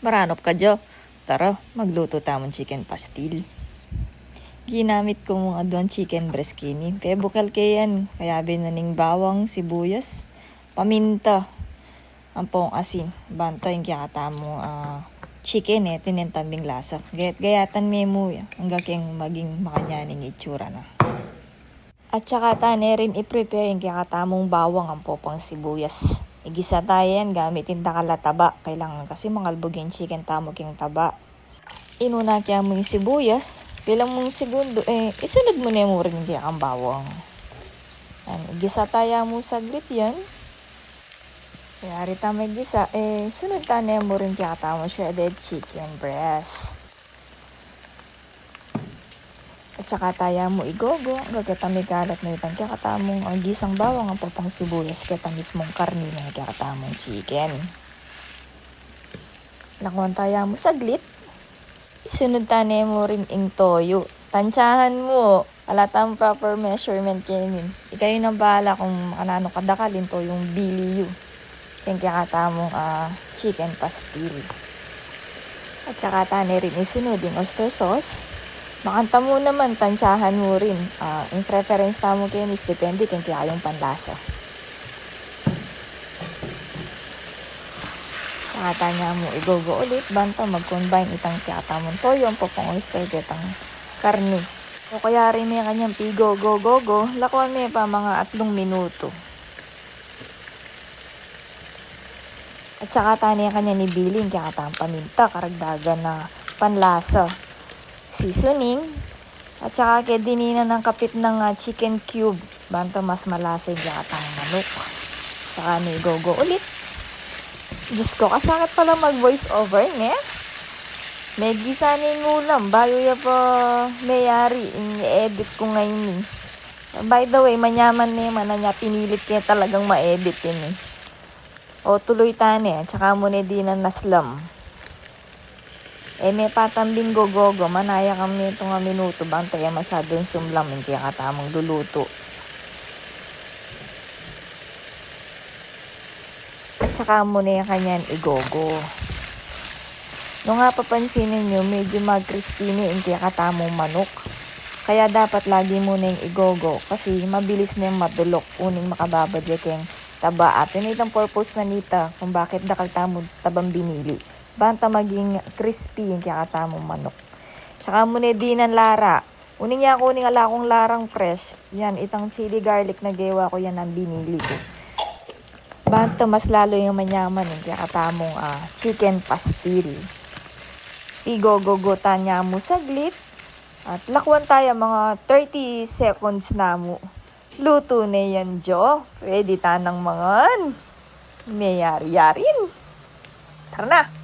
Maranop ka, Jo. Tara, magluto tamang chicken pastil. Ginamit ko mga doon chicken breast kini. Kaya bukal kayan. Kaya binaning bawang, sibuyas, paminta, ampong asin. Banta yung kaya mo chicken tinentambing lasa. Gayatan mo yan. Hanggang kayang maging makanyaning itsura na. At saka rin i-prepare yung kaya mong bawang ang popang sibuyas. Igisa tayo yan, gamitin takala taba. Kailangan kasi mangalbog yung chicken tamog yung taba. Inuna kaya mo yung sibuyas. Bilang mong segundo, isunod mo na mo rin kaya ang bawang. Yan, igisa tayo mo saglit yan. Kaya rita may gisa, sunod tayo mo rin kaya tamo shredded chicken breast. At saka tayo mo igogo, gagata may kalat na itang kakatamong ang gisang bawang ang papang sibuyas kita mismong karni na kakatamong chicken. Lakuan tayo mo saglit, isunod tayo mo rin ing toyo. Tansyahan mo, alatang proper measurement kainin. Ikayo nang bahala kung kanano kadakalin to yung biliyo. Yung kakatamong chicken pastil. At saka tayo rin isunod yung oyster sauce. Makanta mo naman, tansyahan mo rin. In preference tamo kayo is depende kung kaya yung panlasa. Kata niya mo igogo ulit, banta mag-combine itang kiyata mong toyo, ang popong oyster, kitang karni. O kaya rin may kanyang pigo, go, lakuan may pa mga 3 minuto. At saka tani kanya ni Bilin, kiyata ang paminta, karagdagan na panlasa. Seasoning, at saka kaya dinina ng kapit ng chicken cube. Banta mas malasay yata ang manok. Saka may gogo ulit. Diyos ko, kasakit pala mag-voice over, ne? May gisa ni ngulam, bago ya pa mayari, i-edit ko ngayon. By the way, manyaman naman na niya, pinilit niya talagang ma-edit yun eh. O tuloy tani, at saka mo na din ang naslam. May patambing gogogo, manaya kami itong minuto, bantaya masyadong sumlam, hindi katamang luluto. At saka mo na yung kanyan igogo. Nung nga papansinin nyo, medyo mag-crispy na yung katamong manok. Kaya dapat lagi mo na yung igogo, kasi mabilis na yung madulok, uning makababadya kayong taba. At yun itong purpose na nita, kung bakit dakal tamo tabang binili. Banta maging crispy yung kakatamong manok. Saka mo na din ang lara. Uning niya ako uning ala kong larang fresh. Yan, itang chili garlic na gawa ko yan ang binili ko. Banta mas lalo yung manyaman yung kakatamong chicken pastil. Igogogotan niya mo saglit. At lakwan tayo mga 30 seconds na mo. Luto na yan, Jo. Pwede tanang mga mayari-yarin. Tara na!